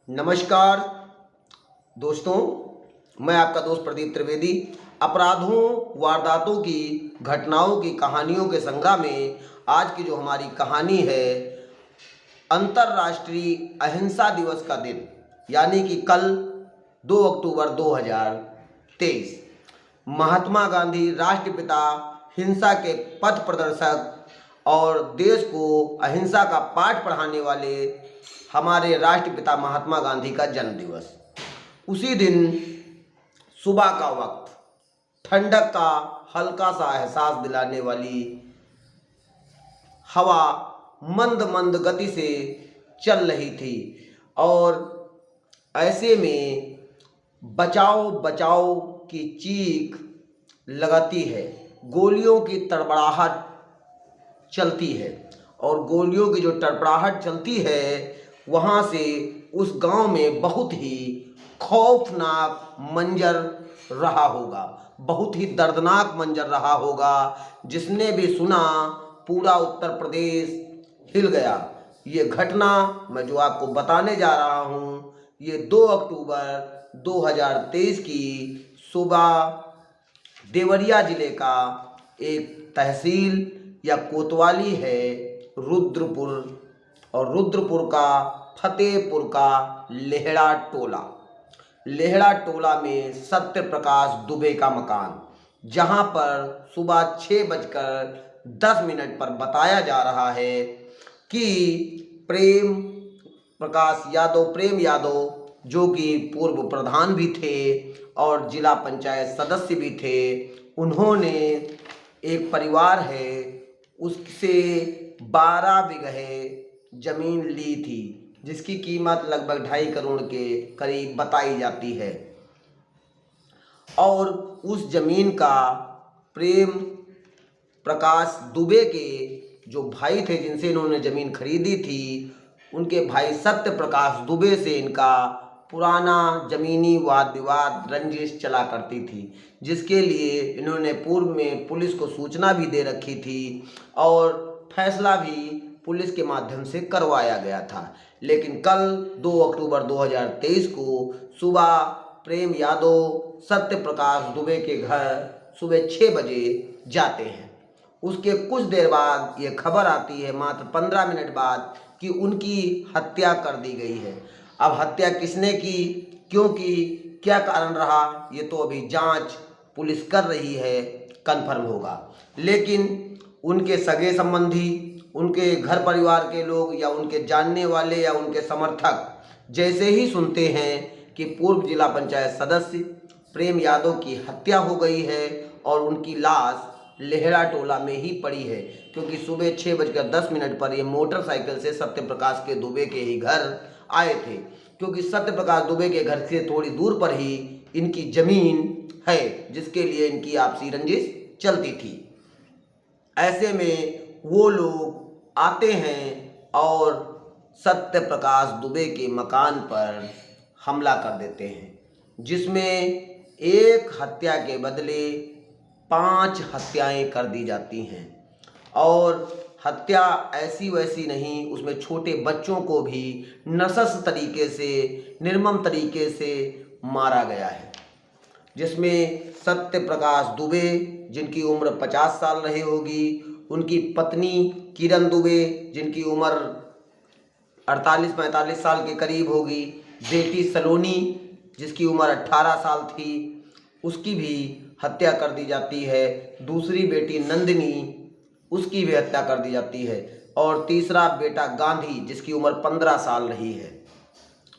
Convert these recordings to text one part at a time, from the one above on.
नमस्कार दोस्तों, मैं आपका दोस्त प्रदीप त्रिवेदी। अपराधों, वारदातों की, घटनाओं की, कहानियों के संग्रह में आज की जो हमारी कहानी है, अंतर्राष्ट्रीय अहिंसा दिवस का दिन, यानी कि कल 2 अक्टूबर 2023। महात्मा गांधी राष्ट्रपिता, हिंसा के पथ प्रदर्शक और देश को अहिंसा का पाठ पढ़ाने वाले हमारे राष्ट्रपिता महात्मा गांधी का जन्म दिवस। उसी दिन सुबह का वक्त ठंडक का हल्का सा एहसास दिलाने वाली हवा मंद मंद गति से चल रही थी और ऐसे में बचाओ बचाओ की चीख लगाती है। गोलियों की तड़बड़ाहट चलती है और गोलियों की जो तड़बड़ाहट चलती है, वहाँ से उस गांव में बहुत ही खौफनाक मंजर रहा होगा, बहुत ही दर्दनाक मंजर रहा होगा। जिसने भी सुना पूरा उत्तर प्रदेश हिल गया। ये घटना मैं जो आपको बताने जा रहा हूँ, ये 2 अक्टूबर 2023 की सुबह देवरिया जिले का एक तहसील या कोतवाली है रुद्रपुर, और रुद्रपुर का फतेहपुर का लेहड़ा टोला में सत्य प्रकाश दुबे का मकान, जहां पर सुबह 6:10 पर बताया जा रहा है कि प्रेम यादव जो कि पूर्व प्रधान भी थे और जिला पंचायत सदस्य भी थे, उन्होंने एक परिवार है उससे 12 बीघे जमीन ली थी, जिसकी कीमत लगभग 2.5 करोड़ के करीब बताई जाती है। और उस जमीन का प्रेम प्रकाश दुबे के जो भाई थे, जिनसे इन्होंने जमीन खरीदी थी, उनके भाई सत्य प्रकाश दुबे से इनका पुराना जमीनी वाद विवाद रंजिश चला करती थी, जिसके लिए इन्होंने पूर्व में पुलिस को सूचना भी दे रखी थी और फैसला भी पुलिस के माध्यम से करवाया गया था। लेकिन कल 2 अक्टूबर 2023 को सुबह प्रेम यादव सत्य प्रकाश दुबे के घर सुबह 6 बजे जाते हैं। उसके कुछ देर बाद ये खबर आती है, मात्र 15 मिनट बाद, कि उनकी हत्या कर दी गई है। अब हत्या किसने की, क्यों की, क्या कारण रहा, ये तो अभी जांच पुलिस कर रही है, कन्फर्म होगा। लेकिन उनके सगे संबंधी, उनके घर परिवार के लोग या उनके जानने वाले या उनके समर्थक जैसे ही सुनते हैं कि पूर्व जिला पंचायत सदस्य प्रेम यादव की हत्या हो गई है और उनकी लाश लेहड़ा टोला में ही पड़ी है, क्योंकि सुबह 6:10 पर ये मोटरसाइकिल से सत्य प्रकाश के दुबे के ही घर आए थे, क्योंकि सत्य प्रकाश दुबे के घर से थोड़ी दूर पर ही इनकी जमीन है, जिसके लिए इनकी आपसी रंजिश चलती थी। ऐसे में वो लोग आते हैं और सत्य प्रकाश दुबे के मकान पर हमला कर देते हैं, जिसमें एक हत्या के बदले 5 हत्याएं कर दी जाती हैं। और हत्या ऐसी वैसी नहीं, उसमें छोटे बच्चों को भी नसस तरीके से, निर्मम तरीके से मारा गया है, जिसमें सत्य प्रकाश दुबे, जिनकी उम्र 50 साल रही होगी, उनकी पत्नी किरण दुबे, जिनकी उम्र 48-45 साल के करीब होगी, बेटी सलोनी, जिसकी उम्र 18 साल थी, उसकी भी हत्या कर दी जाती है। दूसरी बेटी नंदिनी, उसकी भी हत्या कर दी जाती है। और तीसरा बेटा गांधी, जिसकी उम्र 15 साल रही है।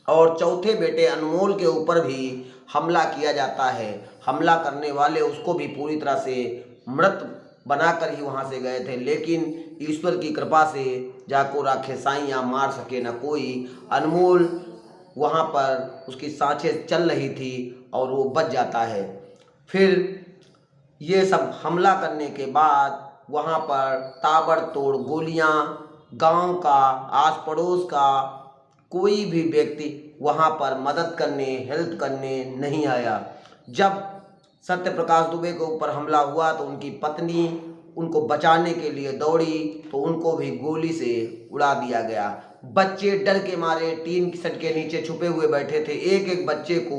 और चौथे बेटे अनमोल के ऊपर भी हमला किया जाता है। हमला करने वाले उसको भी पूरी तरह से मृत बनाकर ही वहाँ से गए थे, लेकिन ईश्वर की कृपा से जाको राखे साइयाँ, मार सके न कोई। अनमोल वहाँ पर उसकी सांसें चल रही थी और वो बच जाता है। फिर ये सब हमला करने के बाद वहाँ पर ताबड़तोड़ गोलियाँ, गांव का, आस पड़ोस का कोई भी व्यक्ति वहाँ पर मदद करने, हेल्प करने नहीं आया। जब सत्य प्रकाश दुबे के ऊपर हमला हुआ तो उनकी पत्नी उनको बचाने के लिए दौड़ी तो उनको भी गोली से उड़ा दिया गया। बच्चे डर के मारे टीन की छत के नीचे छुपे हुए बैठे थे। एक एक बच्चे को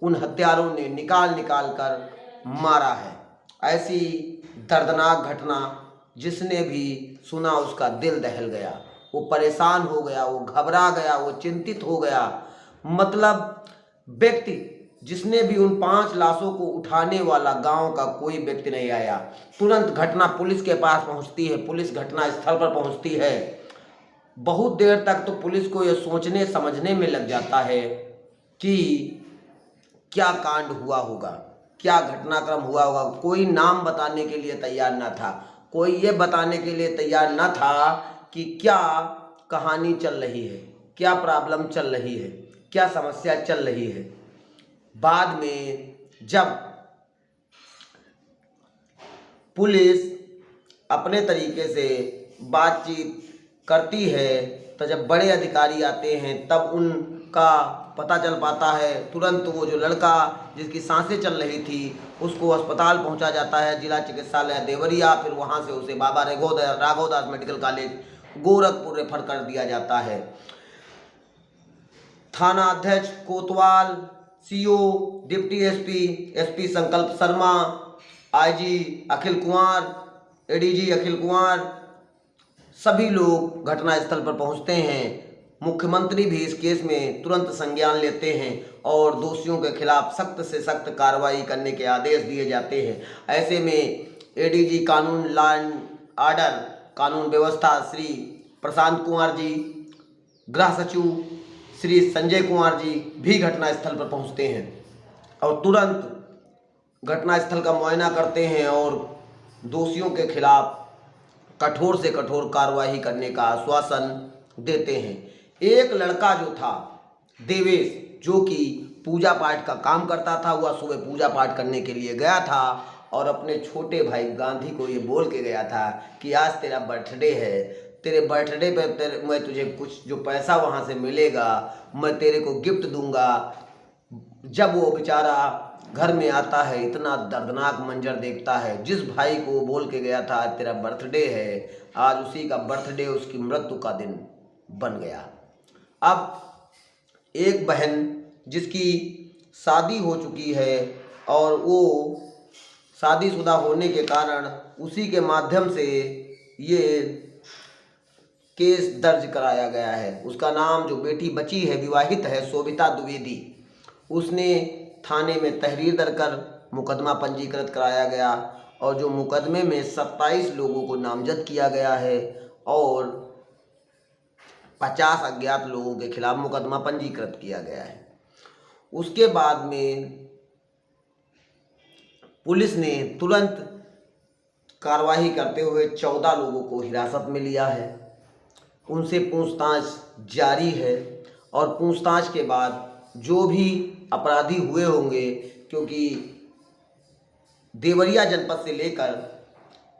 उन हत्यारों ने निकाल निकाल कर मारा है। ऐसी दर्दनाक घटना जिसने भी सुना उसका दिल दहल गया, वो परेशान हो गया, वो घबरा गया, वो चिंतित हो गया। मतलब व्यक्ति जिसने भी उन 5 लाशों को उठाने वाला गांव का कोई व्यक्ति नहीं आया। तुरंत घटना पुलिस के पास पहुंचती है, पुलिस घटना स्थल पर पहुंचती है। बहुत देर तक तो पुलिस को यह सोचने समझने में लग जाता है कि क्या कांड हुआ होगा, क्या घटनाक्रम हुआ होगा। कोई नाम बताने के लिए तैयार न था, कोई ये बताने के लिए तैयार न था कि क्या कहानी चल रही है, क्या प्रॉब्लम चल रही है, क्या समस्या चल रही है। बाद में जब पुलिस अपने तरीके से बातचीत करती है तो जब बड़े अधिकारी आते हैं तब उनका पता चल पाता है। तुरंत वो जो लड़का जिसकी सांसें चल रही थी उसको अस्पताल पहुंचा जाता है, जिला चिकित्सालय देवरिया। फिर वहां से उसे Baba Raghavdas medical college Gorakhpur refer कर दिया जाता है। थाना अध्यक्ष कोतवाल, सीओ, डिप्टी एसपी संकल्प शर्मा, आईजी अखिल कुमार, एडीजी अखिल कुमार, सभी लोग घटनास्थल पर पहुंचते हैं। मुख्यमंत्री भी इस केस में तुरंत संज्ञान लेते हैं और दोषियों के खिलाफ सख्त से सख्त कार्रवाई करने के आदेश दिए जाते हैं। ऐसे में एडीजी कानून लॉ एंड ऑर्डर कानून व्यवस्था श्री प्रशांत कुमार जी, गृह सचिव श्री संजय कुमार जी भी घटनास्थल पर पहुंचते हैं और तुरंत घटनास्थल का मुआयना करते हैं और दोषियों के खिलाफ कठोर से कठोर कार्रवाई करने का आश्वासन देते हैं। एक लड़का जो था देवेश, जो कि पूजा पाठ का काम करता था, वह सुबह पूजा पाठ करने के लिए गया था और अपने छोटे भाई गांधी को ये बोल के गया था कि आज तेरा बर्थडे है, तेरे बर्थडे पे मैं तुझे कुछ जो पैसा वहाँ से मिलेगा मैं तेरे को गिफ्ट दूंगा। जब वो बेचारा घर में आता है, इतना दर्दनाक मंजर देखता है। जिस भाई को बोल के गया था आज तेरा बर्थडे है, आज उसी का बर्थडे उसकी मृत्यु का दिन बन गया। अब एक बहन जिसकी शादी हो चुकी है और वो शादीशुदा होने के कारण उसी के माध्यम से ये केस दर्ज कराया गया है। उसका नाम, जो बेटी बची है, विवाहित है, शोभिता द्विवेदी, उसने थाने में तहरीर दर्ज कर मुकदमा पंजीकृत कराया गया और जो मुकदमे में 27 लोगों को नामजद किया गया है और 50 अज्ञात लोगों के खिलाफ मुकदमा पंजीकृत किया गया है। उसके बाद में पुलिस ने तुरंत कार्रवाई करते हुए 14 लोगों को हिरासत में लिया है। उनसे पूछताछ जारी है और पूछताछ के बाद जो भी अपराधी हुए होंगे, क्योंकि देवरिया जनपद से लेकर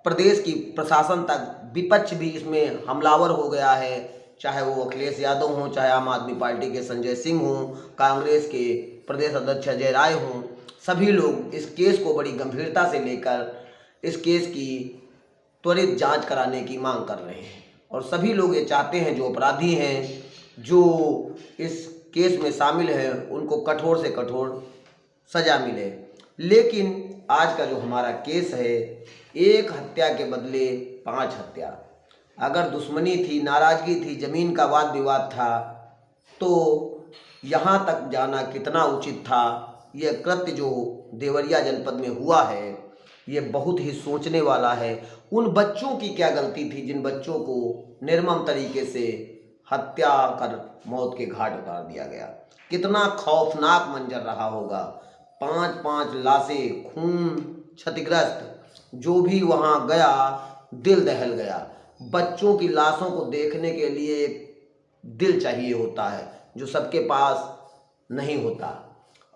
प्रदेश की प्रशासन तक विपक्ष भी इसमें हमलावर हो गया है, चाहे वो अखिलेश यादव हों, चाहे आम आदमी पार्टी के संजय सिंह हों, कांग्रेस के प्रदेश अध्यक्ष अजय राय हों, सभी लोग इस केस को बड़ी गंभीरता से लेकर इस केस की त्वरित जांच कराने की मांग कर रहे हैं और सभी लोग ये चाहते हैं जो अपराधी हैं, जो इस केस में शामिल हैं, उनको कठोर से कठोर सजा मिले। लेकिन आज का जो हमारा केस है, एक हत्या के बदले 5 हत्या। अगर दुश्मनी थी, नाराजगी थी, ज़मीन का वाद विवाद था, तो यहाँ तक जाना कितना उचित था। यह कृत्य जो देवरिया जनपद में हुआ है ये बहुत ही सोचने वाला है। उन बच्चों की क्या गलती थी जिन बच्चों को निर्मम तरीके से हत्या कर मौत के घाट उतार दिया गया। कितना खौफनाक मंजर रहा होगा। 5-5 लाशें, खून क्षतिग्रस्त, जो भी वहाँ गया दिल दहल गया। बच्चों की लाशों को देखने के लिए एक दिल चाहिए होता है जो सबके पास नहीं होता।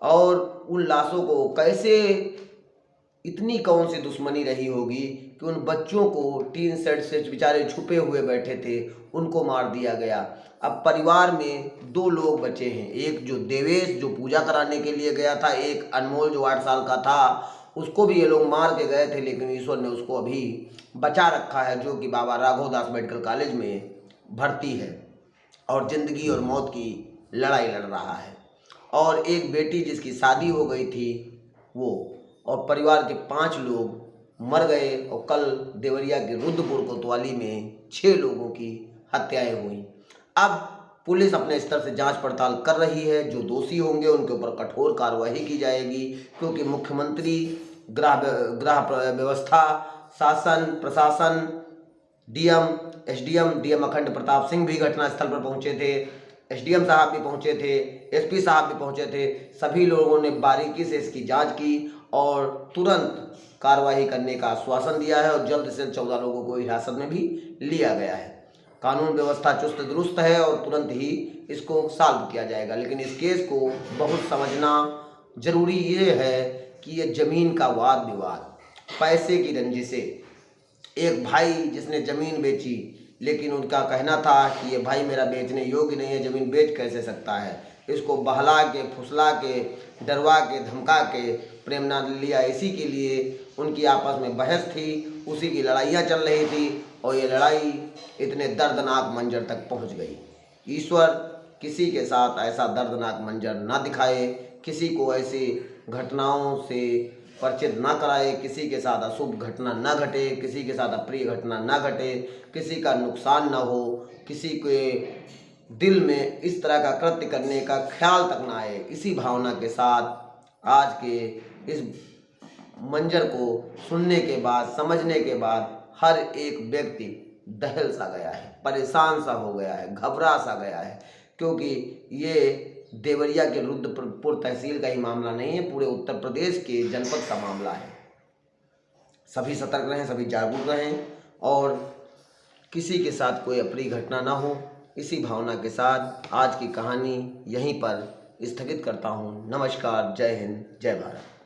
और उन लाशों को कैसे, इतनी कौन सी दुश्मनी रही होगी कि उन बच्चों को टीन शेड से बेचारे छुपे हुए बैठे थे, उनको मार दिया गया। अब परिवार में 2 लोग बचे हैं, एक जो देवेश जो पूजा कराने के लिए गया था, एक अनमोल जो 8 साल का था, उसको भी ये लोग मार के गए थे, लेकिन ईश्वर ने उसको अभी बचा रखा है, जो कि बाबा राघवदास मेडिकल कॉलेज में भर्ती है। और ज़िंदगी और मौत की लड़ाई लड़ रहा है। और एक बेटी जिसकी शादी हो गई थी वो, और परिवार के 5 लोग मर गए। और कल देवरिया के रुद्रपुर कोतवाली में 6 लोगों की हत्याएं हुई। अब पुलिस अपने स्तर से जांच पड़ताल कर रही है। जो दोषी होंगे उनके ऊपर कठोर कार्रवाई की जाएगी, क्योंकि मुख्यमंत्री, गृह व्यवस्था, शासन प्रशासन, डीएम, डीएम अखंड प्रताप सिंह भी घटनास्थल पर पहुंचे थे, एसडीएम साहब भी पहुंचे थे, एसपी साहब भी पहुंचे थे। सभी लोगों ने बारीकी से इसकी जांच की और तुरंत कार्रवाई करने का आश्वासन दिया है, और जल्द से जल्द 14 लोगों को हिरासत में भी लिया गया है। कानून व्यवस्था चुस्त दुरुस्त है और तुरंत ही इसको सॉल्व किया जाएगा। लेकिन इस केस को बहुत समझना जरूरी ये है कि ये ज़मीन का वाद विवाद, पैसे की रंजिशें, एक भाई जिसने ज़मीन बेची, लेकिन उनका कहना था कि ये भाई मेरा बेचने योग्य नहीं है, ज़मीन बेच कैसे सकता है। इसको बहला के, फुसला के, डरवा के, धमका के प्रेम ना लिया। इसी के लिए उनकी आपस में बहस थी, उसी की लड़ाइयाँ चल रही थी, और ये लड़ाई इतने दर्दनाक मंजर तक पहुंच गई। ईश्वर किसी के साथ ऐसा दर्दनाक मंजर ना दिखाए, किसी को ऐसी घटनाओं से परिचित ना कराए, किसी के साथ अशुभ घटना ना घटे, किसी के साथ अप्रिय घटना ना घटे, किसी का नुकसान ना हो, किसी के दिल में इस तरह का कृत्य करने का ख्याल तक ना आए। इसी भावना के साथ आज के इस मंजर को सुनने के बाद, समझने के बाद हर एक व्यक्ति दहल सा गया है, परेशान सा हो गया है, घबरा सा गया है, क्योंकि ये देवरिया के रुद्रपुर तहसील का ही मामला नहीं है, पूरे उत्तर प्रदेश के जनपद का मामला है। सभी सतर्क रहें, सभी जागरूक रहें, और किसी के साथ कोई अप्रिय घटना ना हो। इसी भावना के साथ आज की कहानी यहीं पर स्थगित करता हूँ। नमस्कार, जय हिंद, जय भारत।